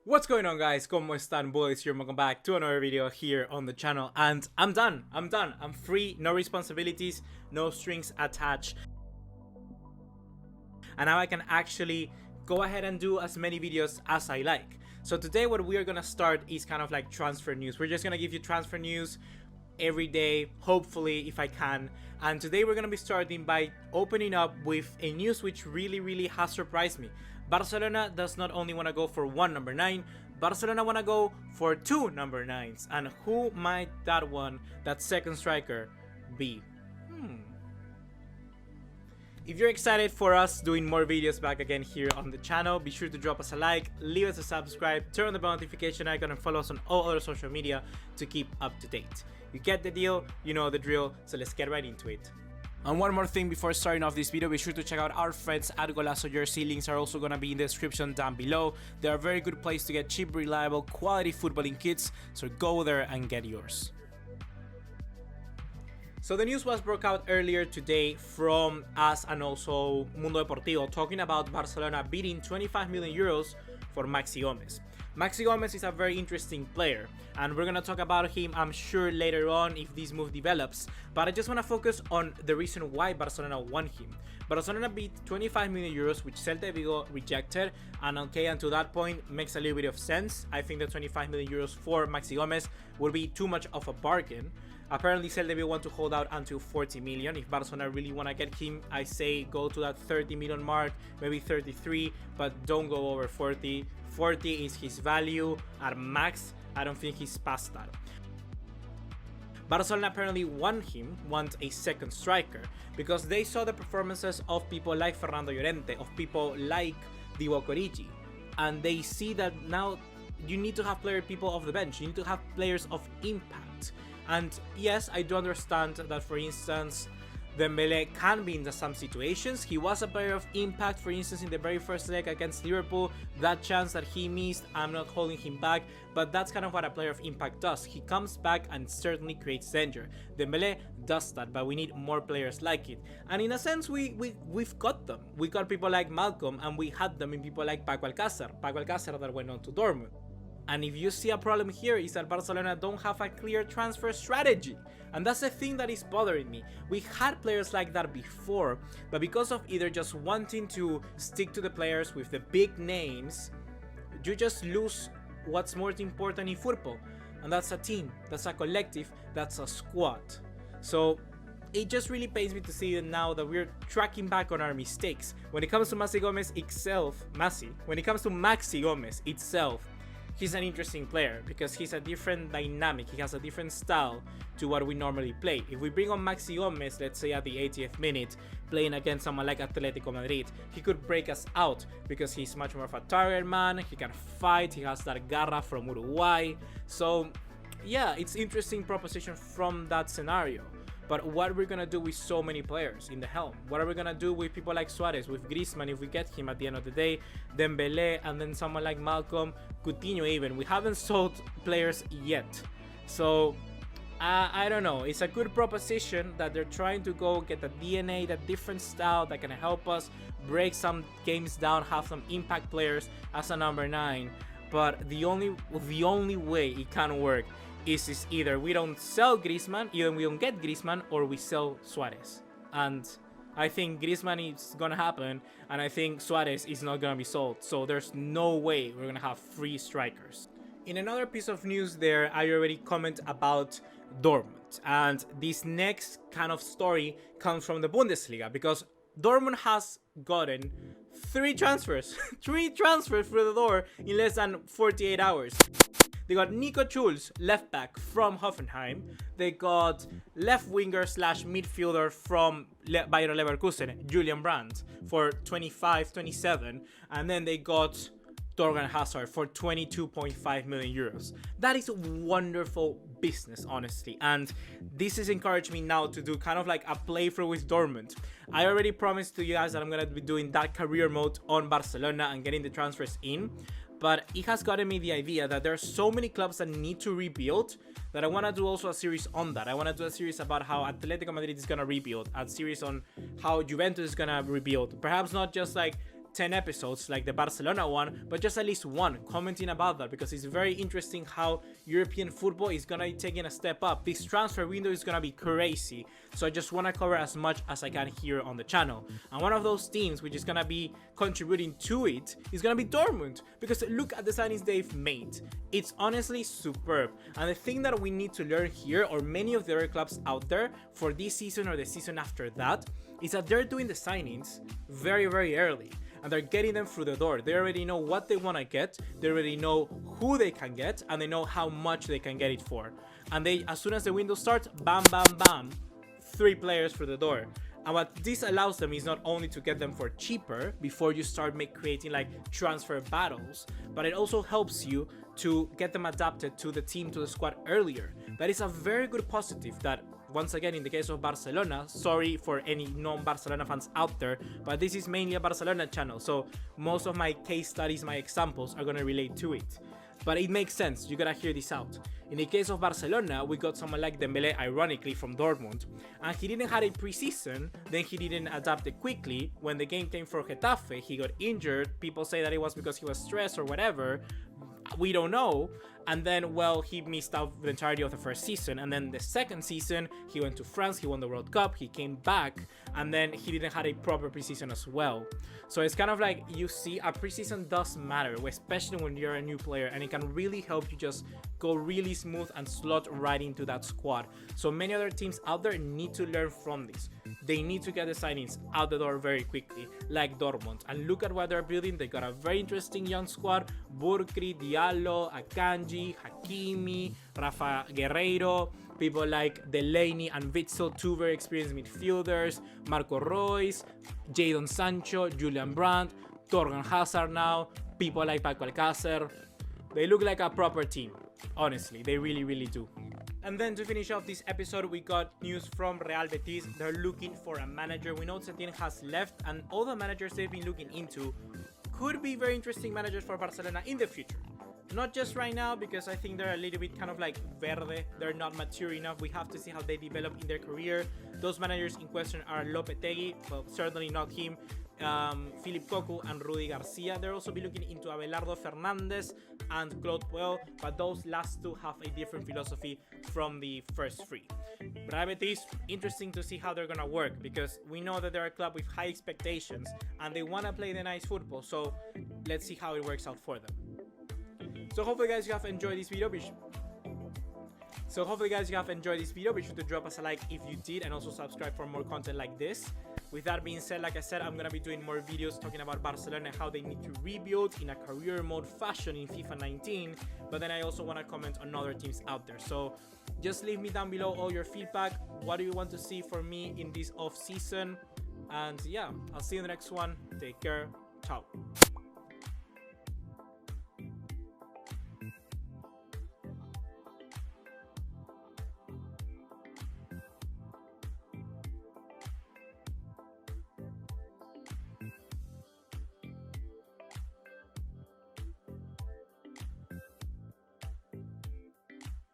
What's going on, guys? ¿Cómo están, boys? Here, welcome back to another video here on the channel. And I'm done. I'm free, no responsibilities, no strings attached. And now I can actually go ahead and do as many videos as I like. So today what we are gonna start is kind of like transfer news. We're just gonna give you transfer news every day, hopefully, if I can. And today we're gonna be starting by opening up with a news which really has surprised me. Barcelona does not only want to go for one number 9, Barcelona want to go for 2 number 9s. And who might that second striker, be? If you're excited for us doing more videos back again here on the channel, be sure to drop us a like, leave us a subscribe, turn on the bell notification icon, and follow us on all other social media to keep up to date. You get the deal, you know the drill, so let's get right into it. And one more thing before starting off this video, be sure to check out our friends at Golazo Jersey. Links are also going to be in the description down below. They are a very good place to get cheap, reliable, quality footballing kits, so go there and get yours. So the news was broke out earlier today from us and also Mundo Deportivo, talking about Barcelona bidding 25 million euros for Maxi Gomez. Maxi Gomez is a very interesting player, and we're going to talk about him, I'm sure, later on if this move develops. But I just want to focus on the reason why Barcelona want him. Barcelona bid 25 million euros, which Celta Vigo rejected, and to that point makes a little bit of sense. I think the 25 million euros for Maxi Gomez would be too much of a bargain. Apparently Celta Vigo want to hold out until 40 million. If Barcelona really want to get him, I say go to that 30 million mark, maybe 33, but don't go over 40. 40 is his value at max. I don't think he's past that. Barcelona apparently want a second striker, because they saw the performances of people like Fernando Llorente, of people like Divock Origi, and they see that now you need to have people off the bench, you need to have players of impact. And yes, I do understand that, for instance, Dembele can be in some situations. He was a player of impact, for instance, in the very first leg against Liverpool. That chance that he missed, I'm not holding him back, but that's kind of what a player of impact does. He comes back and certainly creates danger. Dembele does that, but we need more players like it. And in a sense, we've got them. We got people like Malcolm, and we had them in people like Paco Alcácer that went on to Dortmund. And if you see a problem here, is that Barcelona don't have a clear transfer strategy. And that's the thing that is bothering me. We had players like that before, but because of either just wanting to stick to the players with the big names, you just lose what's more important in football. And that's a team, that's a collective, that's a squad. So it just really pains me to see now that we're tracking back on our mistakes. When it comes to Maxi Gomez itself, he's an interesting player because he's a different dynamic, he has a different style to what we normally play. If we bring on Maxi Gomez, let's say at the 80th minute, playing against someone like Atletico Madrid, he could break us out because he's much more of a target man, he can fight, he has that garra from Uruguay. So yeah, it's interesting proposition from that scenario. But what we're gonna do with so many players in the helm? What are we gonna do with people like Suarez, with Griezmann if we get him at the end of the day, Dembele, and then someone like Malcolm, Coutinho even? We haven't sold players yet. So I don't know. It's a good proposition that they're trying to go get the DNA, that different style that can help us break some games down, have some impact players as a number 9. But the only way it can work is either we don't sell Griezmann, either we don't get Griezmann, or we sell Suarez. And I think Griezmann is gonna happen, and I think Suarez is not gonna be sold. So there's no way we're gonna have free strikers. In another piece of news there, I already comment about Dortmund, and this next kind of story comes from the Bundesliga, because Dortmund has gotten 3 transfers 3 transfers through the door in less than 48 hours. They got Nico Schulz, left back from Hoffenheim. They got left winger / midfielder from Bayer Leverkusen, Julian Brandt, for 25-27. And then they got Torgan Hazard for 22.5 million euros. That is wonderful business, honestly. And this has encouraged me now to do kind of like a playthrough with Dortmund. I already promised to you guys that I'm going to be doing that career mode on Barcelona and getting the transfers in. But it has gotten me the idea that there are so many clubs that need to rebuild that I want to do also a series on that. I want to do a series about how Atletico Madrid is going to rebuild, a series on how Juventus is going to rebuild. Perhaps not just like 10 episodes like the Barcelona one, but just at least one commenting about that, because it's very interesting how European football is gonna be taking a step up. This transfer window is gonna be crazy, so I just want to cover as much as I can here on the channel. And one of those teams which is gonna be contributing to it is gonna be Dortmund, because look at the signings they've made. It's honestly superb, and the thing that we need to learn here, or many of the other clubs out there for this season or the season after that, is that they're doing the signings very early, and they're getting them through the door. They already know what they want to get, they already know who they can get, and they know how much they can get it for. And they, as soon as the window starts, bam, 3 players through the door. And what this allows them is not only to get them for cheaper before you start creating like transfer battles, but it also helps you to get them adapted to the team, to the squad earlier. That is a very good positive that, once again, in the case of Barcelona, sorry for any non-Barcelona fans out there, but this is mainly a Barcelona channel, so most of my case studies, my examples are going to relate to it. But it makes sense, you gotta hear this out. In the case of Barcelona, we got someone like Dembélé, ironically, from Dortmund, and he didn't have a preseason, then he didn't adapt it quickly. When the game came for Getafe, he got injured. People say that it was because he was stressed or whatever, we don't know. And then, well, he missed out the entirety of the first season, and then the second season he went to France, he won the World Cup, he came back, and then he didn't have a proper preseason as well. So it's kind of like, you see, a preseason does matter, especially when you're a new player, and it can really help you just go really smooth and slot right into that squad. So many other teams out there need to learn from this. They need to get the signings out the door very quickly, like Dortmund. And look at what they're building. They got a very interesting young squad: Burkri, Diallo, Akanji, Hakimi, Rafa Guerreiro, people like Delaney and Witsel, 2 very experienced midfielders, Marco Reus, Jadon Sancho, Julian Brandt, Torgan Hazard now, people like Paco Alcácer. They look like a proper team, honestly, they really do. And then to finish off this episode, we got news from Real Betis. They're looking for a manager. We know Setien has left, and all the managers they've been looking into could be very interesting managers for Barcelona in the future. Not just right now, because I think they're a little bit kind of like verde. They're not mature enough. We have to see how they develop in their career. Those managers in question are Lopetegui, well, certainly not him, Philip Cocu and Rudy Garcia. They'll also be looking into Abelardo Fernandez and Claude Puel, but those last 2 have a different philosophy from the first 3. Real Betis, interesting to see how they're gonna work, because we know that they're a club with high expectations and they want to play the nice football, so let's see how it works out for them. So hopefully guys you have enjoyed this video. Be sure to drop us a like if you did, and also subscribe for more content like this. With that being said, like I said, I'm gonna be doing more videos talking about Barcelona and how they need to rebuild in a career mode fashion in FIFA 19, but then I also want to comment on other teams out there. So just leave me down below all your feedback. What do you want to see from me in this off season? And yeah, I'll see you in the next one. Take care. Ciao.